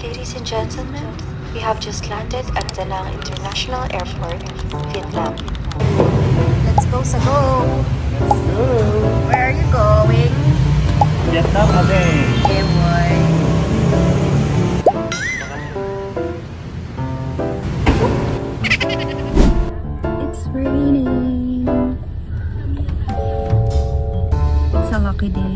Ladies and gentlemen, we have just landed at Da Nang International Airport, Vietnam. Let's go sa go! Where are you going? Vietnam kami. Yeah, boy. It's raining. It's a lucky day.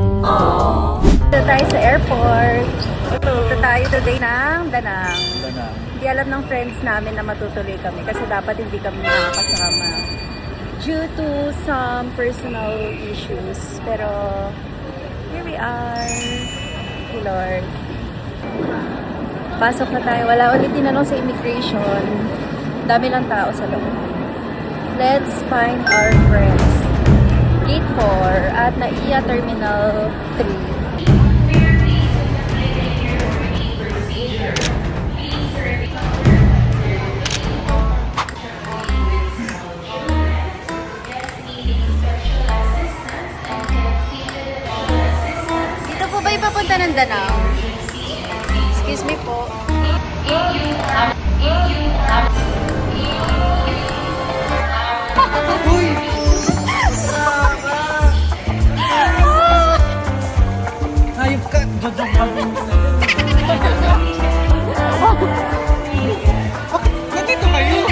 Dito tayo sa airport. Dito tayo today ng Da Nang. Danang. Hindi alam ng friends namin na matutuloy kami kasi dapat hindi kami makakasama due to some personal issues. Pero here we are. Thank you, Lord. Pasok na tayo. Wala ulit tinanong sa immigration. Dami lang tao sa loob. Let's find our friends. Gate 4 at NAIA Terminal 3. Dito po ba yung papunta ng Da Nang? Excuse me po. Hayop ka! Jajang kami. Nandito kayo!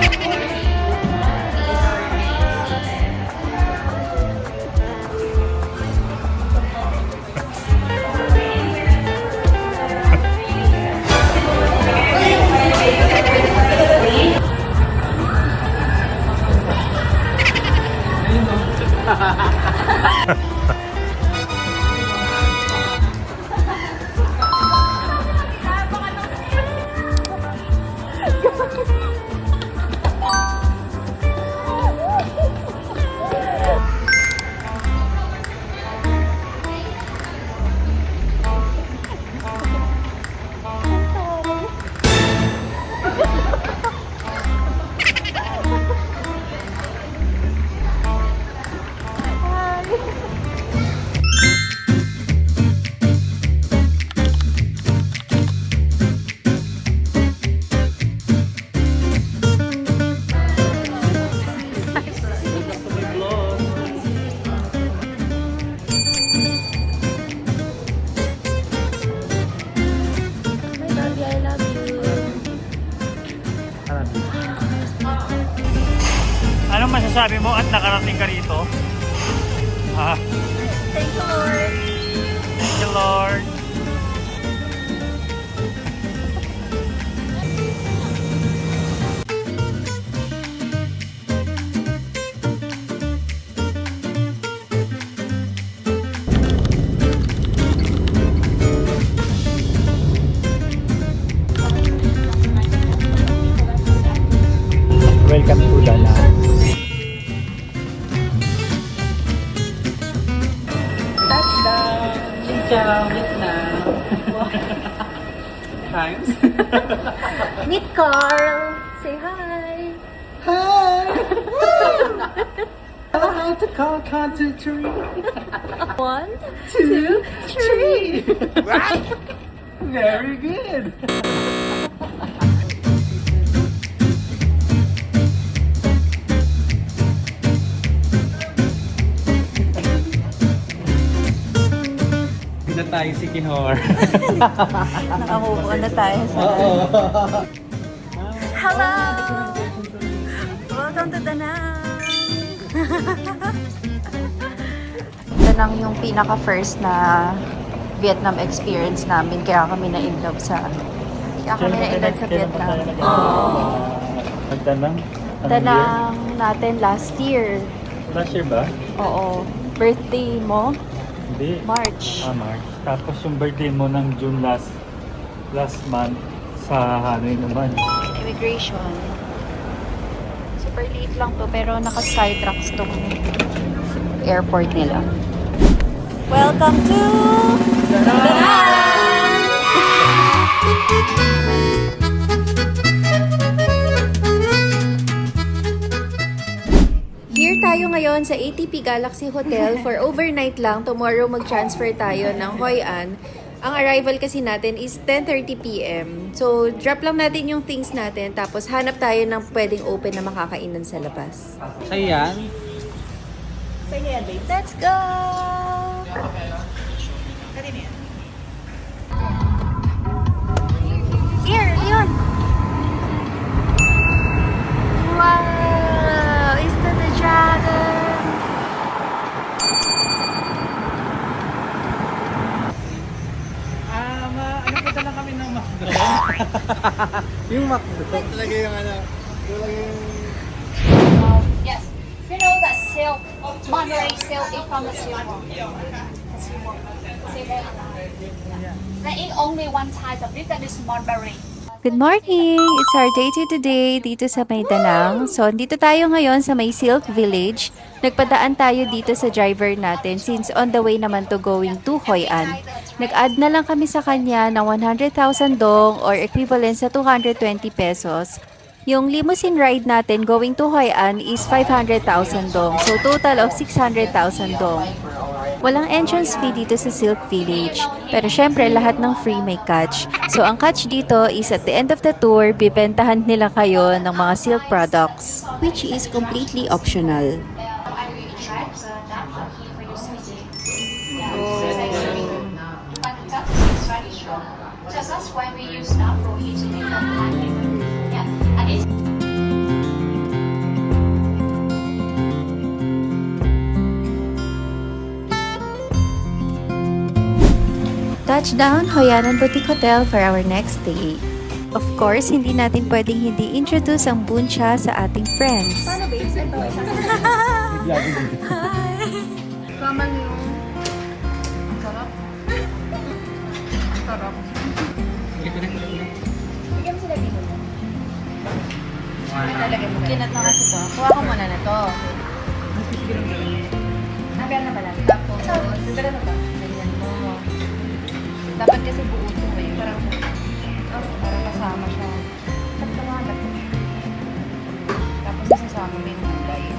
My baby, I love you. Anong masasabi mo at nakarating ka rito? Ha? Thank you, Lord. Thank you, Lord. Welcome to Da Nang. Touchdown. Ciao, Vietnam. Times. Meet Carl. Say hi. Hi! How to call country tree. 1, 2, 3. Right? Very good. Na tayo si Kihor. Naka-move on na tayo sa... Oo. Hello! Welcome to Da Nang! Da Nang yung pinaka-first na Vietnam experience namin. Kaya kami na-inlove sa... Kaya kami na-inlove sa Vietnam. Nagdanang? Da Nang natin last year. Last year ba? Oo. Birthday mo? Hindi. March. March. Tapos yung birthday mo ng June last month sa Hanoi naman. Immigration. Super late lang to pero naka-Skytrax tong airport nila. Welcome to Da Nang! Here tayo ngayon sa ATP Galaxy Hotel for overnight lang. Tomorrow mag-transfer tayo ng Hoi An Ang arrival kasi natin is 10:30 p.m. So, drop lang natin yung things natin, tapos hanap tayo ng pwedeng open na makakainan sa labas. Sa'yo yan? Let's go! Here, Leon! Wow! Is that the dragon? Ano po lang kami ng McDo? Yung McDo. Talaga yung ano. Talaga yung... Yes. You know that silk, Monterey silk is from the silk. There is only one type of it, that is Monterey. Good morning! It's our day to today dito sa Maydanang. So, dito tayo ngayon sa May Silk Village. Nagpadaan tayo dito sa driver natin since on the way naman to going to Hoi An. Nag-add na lang kami sa kanya ng 100,000 dong or equivalent sa 220 pesos. Yung limousine ride natin going to Hoi An is 500,000 dong. So, total of 600,000 dong. Walang entrance fee dito sa Silk Village. Pero syempre, lahat ng free may catch. So, ang catch dito is at the end of the tour, bibentahan nila kayo ng mga silk products, which is completely optional. So that's why we use that for heating it up. Yeah, and it's Touchdown, Hoi An Boutique Hotel for our next day. Of course, hindi natin pwedeng hindi introduce ang buncha sa ating friends. Vlog dito. Kinat na kasi to. Kuha ko muna na to. Nabiyan na pala. Tapos, dala na ba? Ganyan mo. Dapat kasi buo ito eh. Parang kasama siya. Tapos isasama mo yung gulay.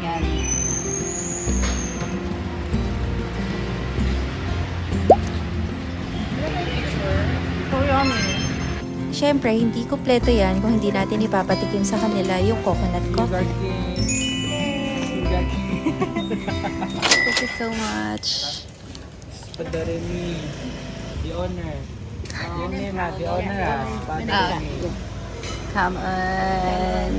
Yan. So yummy. Siyempre, hindi kumpleto yan kung hindi natin ipapatikim sa kanila yung coconut coffee. Thank you so much. Padaremi. The owner. Yun yun na, the owner ah. Padaremi. Come on.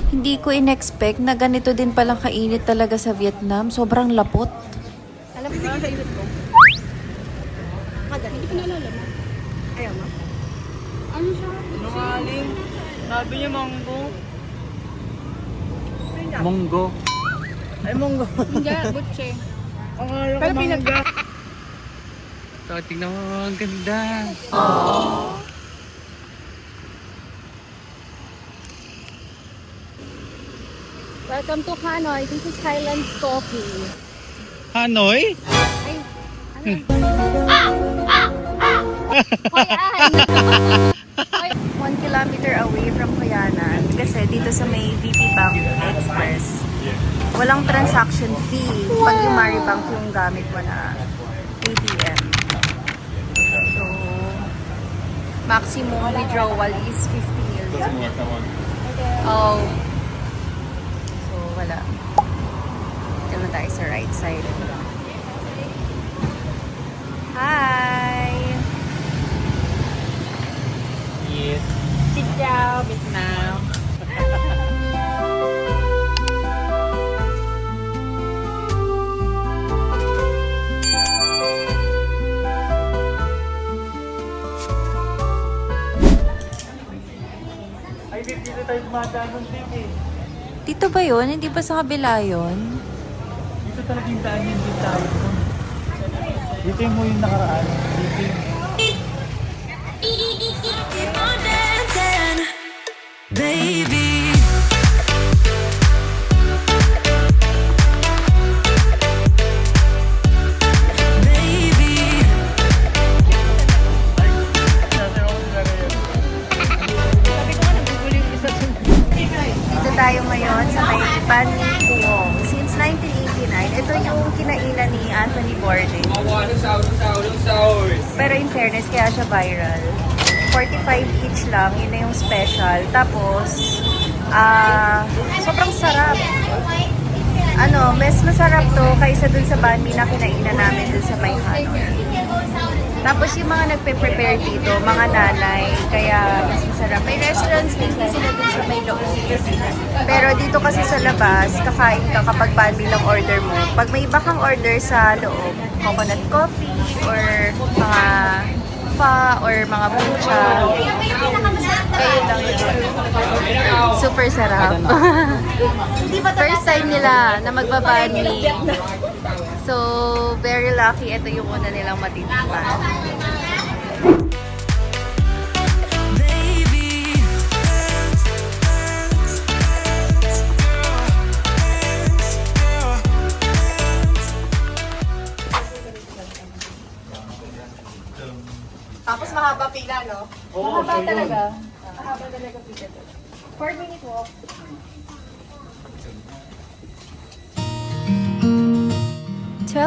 Hindi ko in-expect na ganito din palang kainit talaga sa Vietnam. Sobrang lapot. Alam mo ba sa isip ko? Hindi ko nalala mo. Ayaw mo? Ano siya? Nungaling. Sabi niya monggo. Monggo. Ay, monggo. Hindi, butche. Ang alam ko mangga. So, tingnan mo, ang ganda. Welcome to Hanoi. This is Highlands Coffee. Hanoi? Hoi An! 1 kilometer away from Hoi An kasi dito sa may VP Bank Express. Walang transaction fee pag yung Maribank yung gamit mo na ATM. So, maximum withdrawal is 50 million. Oh. So, wala. Dito na tayo sa right side. Hi! Yes. Xin chào, Việt Nam. Ay, dito tayo dumadaan ng TV. Dito ba yun? Hindi ba sa kabila yun? Dito talaga yung daan yun, dito tayo. Dito yung mo yung nakaraan. Dito yung... Baby, baby, Dito tayo ngayon sa may Ban Mi Puong. Since 1989, ito yung kinainan ni Anthony Pero in fairness, kaya siya viral. 45 each lang, yun na yung special. Tapos, sobrang sarap. Mas masarap to kaysa dun sa banh mi na kinainan namin dun sa may Hanoi. Tapos yung mga nagpe-prepare dito, mga nanay, kaya mas masarap. May restaurants din kasi sila dun sa may loob. Pero dito kasi sa labas, kakain ka kapag banh mi lang order mo. Pag may iba kang order sa loob, coconut coffee or mga pa or mga bucha, ayun lang yun. Super sarap. First time nila na magbabanh mi. So, very lucky. Ito yung una nilang matitikman. Baby. Tapos mahaba pila, no? Mahaba talaga. Mahaba talaga pila. 4-minute walk.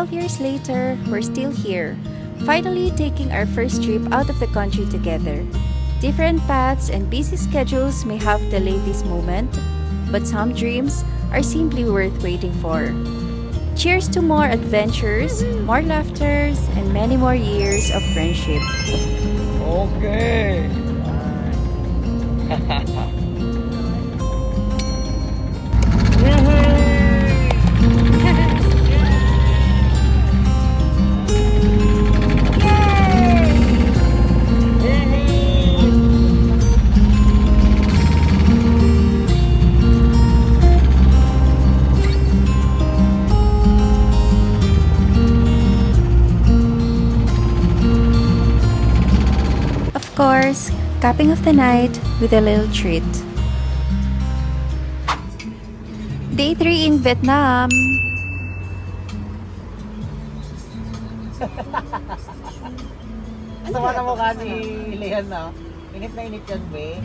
Years later, we're still here, finally taking our first trip out of the country together. Different paths and busy schedules may have delayed this moment, but some dreams are simply worth waiting for. Cheers to more adventures, more laughters, and many more years of friendship. Okay. Of course, capping off the night with a little treat. Day 3 in Vietnam. Sama na mukha ni Leon, no? Init na init yan, be.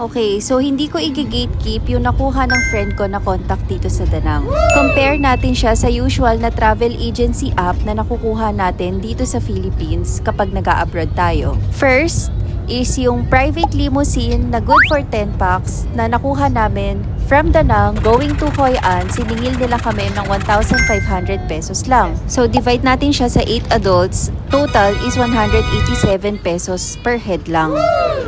Okay, so hindi ko i-gatekeep yung nakuha ng friend ko na contact dito sa Danang. Compare natin siya sa usual na travel agency app na nakukuha natin dito sa Philippines kapag nag-a-abroad tayo. First is yung private limousine na good for 10 packs na nakuha namin from Danang going to Hoi An. Siningil nila kami ng 1,500 pesos lang. So divide natin siya sa 8 adults. Total is 187 pesos per head lang.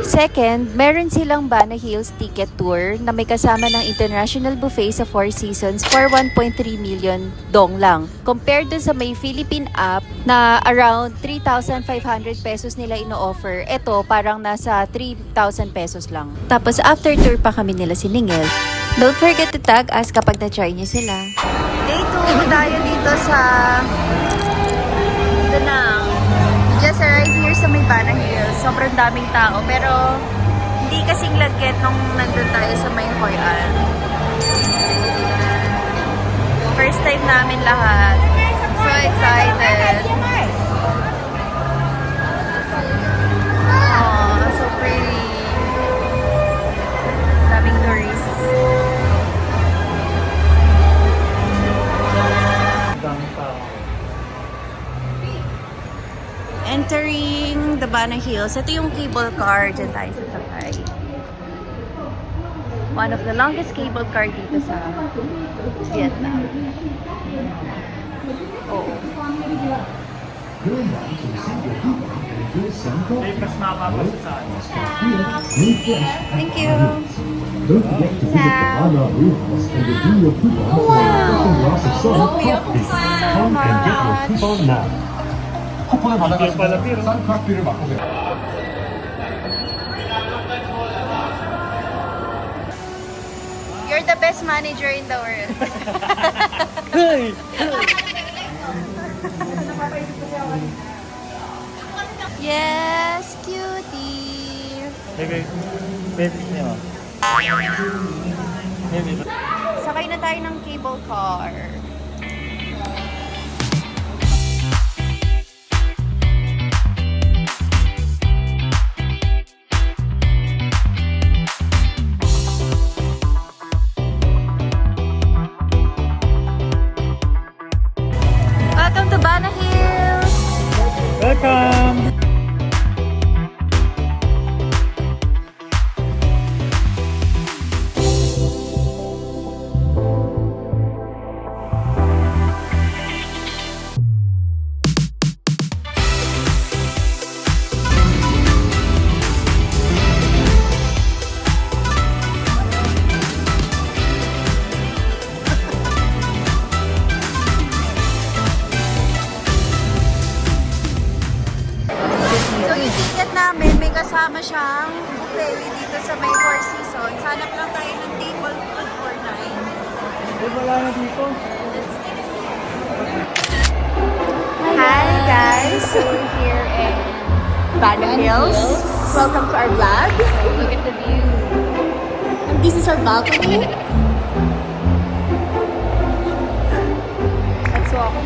Second, meron silang Bana Hills ticket tour na may kasama ng international buffet sa Four Seasons for 1.3 million dong lang. Compared dun sa may Philippine app na around 3,500 pesos nila ino-offer, ito parang nasa 3,000 pesos lang. Tapos after tour pa kami nila siningil. Don't forget to tag us kapag na-try nyo sila. Day 2 tayo dito sa Danang. Just arrived here sa may Bana Hills. Sobrang daming tao, pero hindi kasing lagkit nung nandun tayo sa may Hoi An. First time namin lahat. So excited. Aww, so pretty. Daming tourists. Daming tao. Entering the Bana Hills. Ito yung cable car. Diyan tayo sasakay. One of the longest cable car dito sa Vietnam. Oh. May mas mapapasa sa atin. Thank you. Don't forget to visit the Lala Brew House and redeem your coupon for second loss of summer coffee. Come and get your coupon now. 쿠폰을 받아가시고 싼 커피를 맛보세요. You're the best manager in the world. Yes, cutie. Maybe niya. Maybe. Sakay na tayo ng cable car. Welcome to Bana Hills! kasama siyang buffet dito sa may Four Seasons. Hanap lang tayo ng table food for 9. Wala na dito. Hi guys! So we're here in Banner Hills. Welcome to our vlog. Look at the view. And this is our balcony. Let's walk.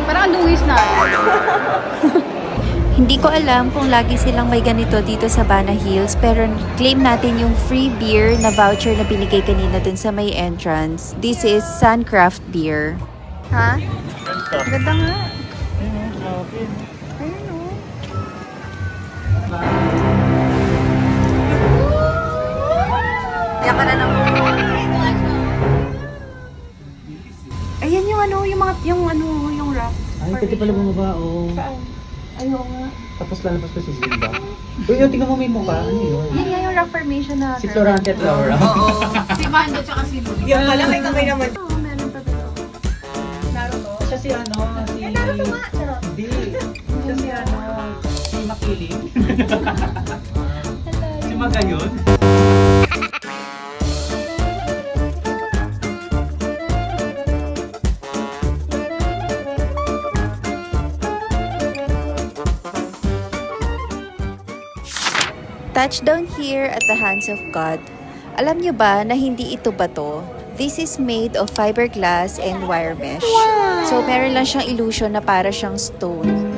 Parang luwis na. Hindi ko alam kung lagi silang may ganito dito sa Bana Hills, pero claim natin yung free beer na voucher na binigay kanina dun sa may entrance. This is Suncraft Beer. Ha? Ganda. Ganda nga. Ayun, grabe. Ayun o. Kaya ka na lang. Ayan yung ano, yung rock. Ay, pwede pala bumaba, oh. Saan? Ayaw nga. Tapos lalabas ko si Zilda. Uy, tingnan mo may mukha. Ano yun? Yun nga yung rock formation na. Si Florante at Laura. Si Mando tsaka si Lulu. Yan pala, may kamay naman. Oo, meron pa dito. Naruto? Siya si ano, si... Naruto nga, charot. Hindi. Siya si ano, si Makiling. Si Magayon. Touchdown here at the hands of God. Alam nyo ba na hindi ito bato? This is made of fiberglass and wire mesh. So meron lang siyang illusion na para siyang stone.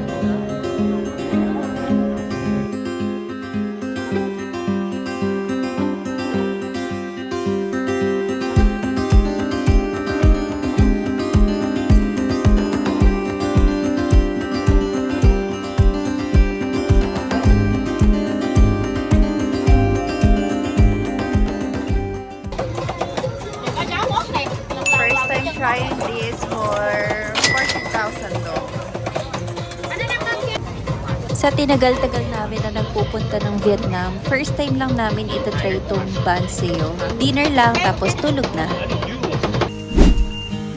First time trying this for 14,000 though. Sa tinagal-tagal namin na nagpupunta ng Vietnam, first time lang namin itatry itong Ban Seo. Dinner lang, tapos tulog na.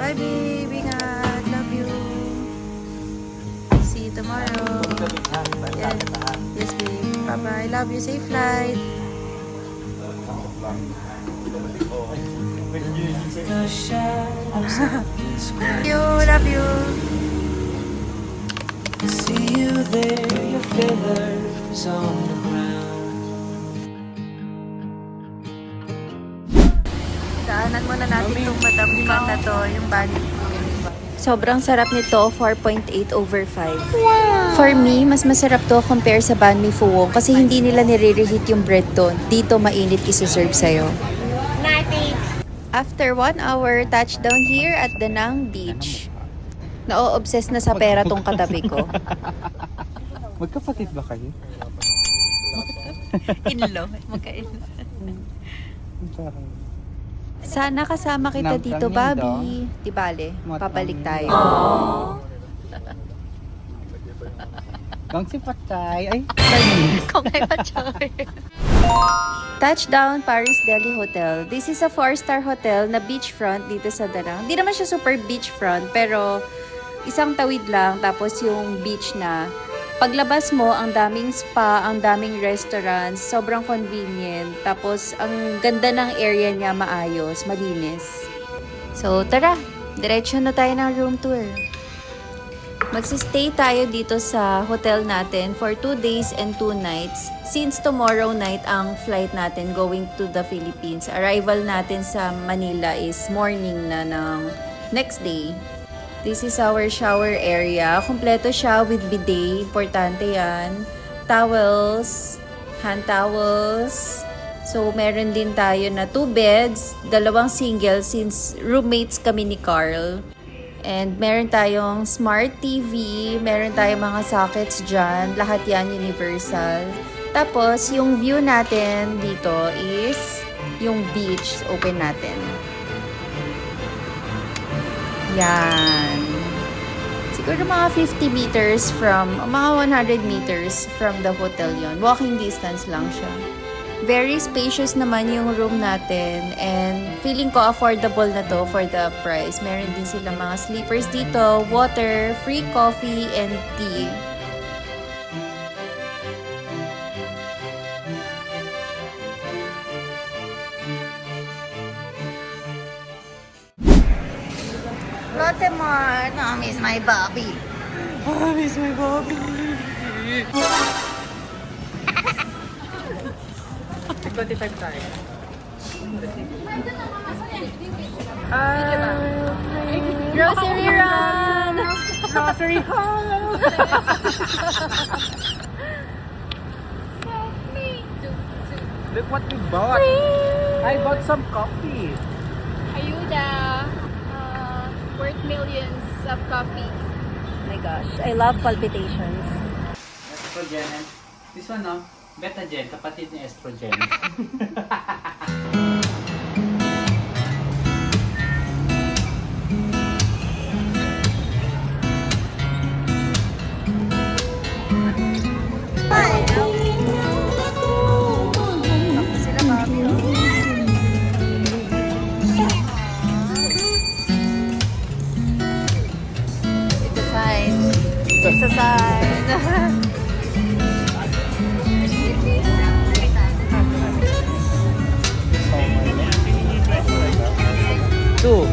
Bye baby nga. Love you. See you tomorrow. Yes, yes babe. Bye bye. Love you. Safe flight. You love you. See you there, your feathers on the ground. Daanan muna natin itong madamdiman na to, yung bali. Sobrang sarap nito, 4.8 over 5. For me, mas masarap to compare sa Ban Mi Phu kasi hindi nila nire-reheat yung bread doon. Dito mainit isi-serve sa'yo. After 1 hour, touchdown here at Da Nang Beach. Na-obsess na sa pera tong katabi ko. Magkapatid ba kayo? Inlo, magka-inlo. Sana kasama kita dito, Bobby. Di bale, papalik tayo. Gang si Patay. Ay, Kung may patsoy. Touchdown, Paris Delhi Hotel. This is a 4-star hotel na beachfront dito sa Da Nang. Hindi naman siya super beachfront, pero isang tawid lang, tapos yung beach na. Paglabas mo, ang daming spa, ang daming restaurants, sobrang convenient. Tapos, ang ganda ng area niya, maayos, malinis. So, tara, diretso na tayo ng room tour. Magsistay tayo dito sa hotel natin for 2 days and 2 nights. Since tomorrow night ang flight natin going to the Philippines. Arrival natin sa Manila is morning na ng next day. This is our shower area. Kompleto siya with bidet. Importante yan. Towels, hand towels. So, meron din tayo na 2 beds, 2 single since roommates kami ni Carl. And meron tayong smart TV, meron tayong mga sockets dyan. Lahat yan universal. Tapos, yung view natin dito is yung beach. Open natin. Yan. Siguro mga 50 meters from, mga 100 meters from the hotel yon. Walking distance lang siya. Very spacious naman yung room natin and feeling ko affordable na to for the price. Meron din sila mga sleepers dito, water, free coffee, and tea. Lotte Mart. I miss my Bobby. I miss my Bobby. 25 tayo. Grocery run! Grocery haul! Look what we bought! I bought some coffee. Ayuda. Worth millions of coffee. Oh my gosh, I love palpitations. Estrogen. This one, no? Betagen, kapatid ni estrogen. It's a sign. Two.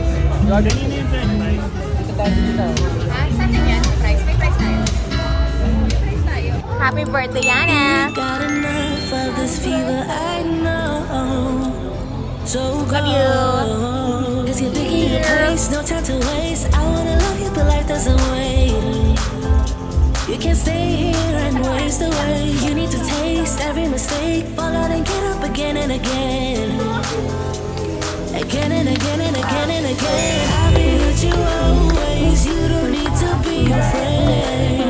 Jordan. Dito tayo dito. Happy birthday, Yana! Got enough of this fever, I know. So go. Love you. Cause you're taking your place, no time to waste. I wanna love you, but life doesn't wait. You can't stay here and waste away. You need to taste every mistake, fall out and get up again and again. Again and again and again and again. I'll be with you always. You don't need to be afraid.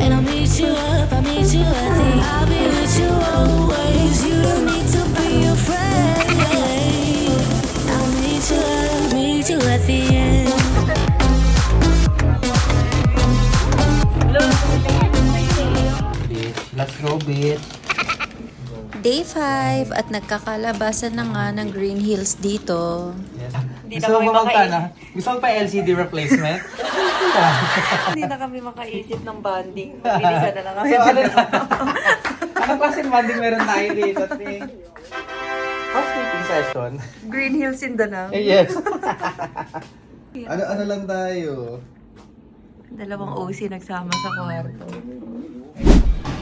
And I'll meet you up, I'll meet you at the end. I'll be with you always. You don't need to be afraid. I'll meet you at the end. Let's go, bitch. Day 5 at nagkakalabasan na nga ng Green Hills dito. Gusto mo magkana? Gusto mo pa LCD replacement? Hindi na kami makaisip ng bonding. Bilisan na lang kami. So, ano na? Anong klaseng bonding meron tayo dito? Housekeeping session. Green Hills in Danang. Yes. Ano lang tayo? Dalawang OC nagsama sa kwarto.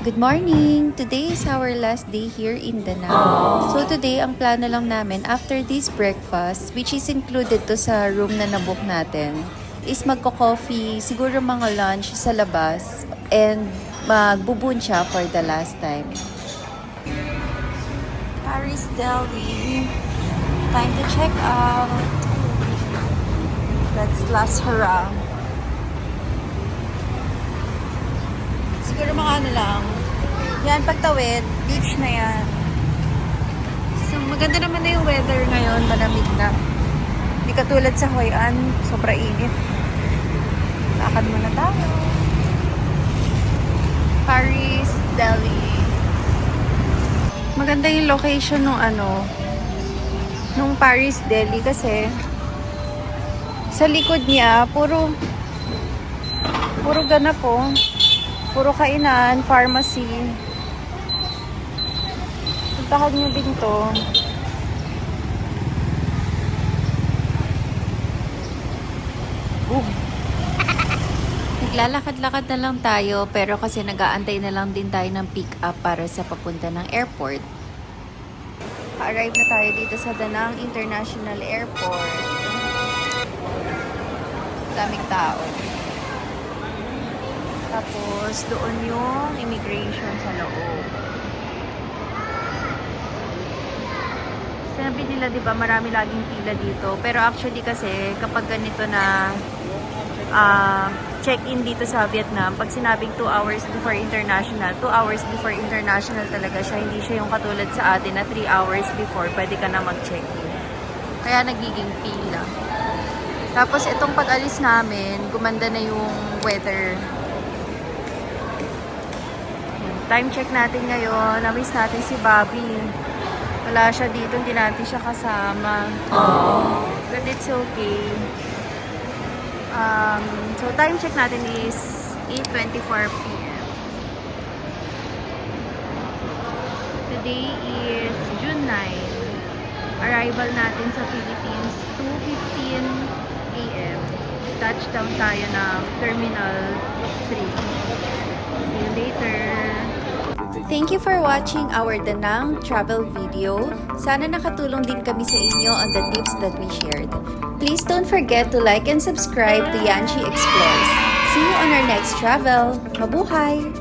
Good morning! Today is our last day here in Danang. So today, ang plano lang namin after this breakfast, which is included to sa room na nabook natin, is magko-coffee, siguro mga lunch sa labas, and magbubuncha for the last time. Paris Deli. Time to check out. That's last hurrah. Siguro mga ano lang. Yan, pagtawid, beach na yan. So, maganda naman na yung weather ngayon. Malamig na. Hindi katulad sa Hoi An. Sobra init. Lakad muna tayo. Paris Deli. Maganda yung location nung Paris Deli kasi sa likod niya, puro ganap po. Puro kainan, pharmacy. Puntahan nyo din to. Naglalakad-lakad na lang tayo pero kasi nag-aantay na lang din tayo ng pick up para sa papunta ng airport. Arrive na tayo dito sa Danang International Airport. Daming tao. Tapos doon yung immigration sa loob. Sabi nila, di ba, marami laging pila dito. Pero actually kasi, kapag ganito na check-in dito sa Vietnam, pag sinabing 2 hours before international, 2 hours before international talaga siya. Hindi siya yung katulad sa atin na 3 hours before, pwede ka na mag-check-in. Kaya nagiging pila. Tapos itong pag-alis namin, gumanda na yung weather. Time check natin ngayon. Na-miss natin si Bobby. Wala siya dito, hindi natin siya kasama. But it's okay. So time check natin is 8:24 p.m. Today is June 9. Arrival natin sa Philippines 2:15 a.m. Touchdown tayo ng Terminal 3. See you later! Thank you for watching our Danang travel video. Sana nakatulong din kami sa inyo on the tips that we shared. Please don't forget to like and subscribe to Yanchi Explores. See you on our next travel. Mabuhay!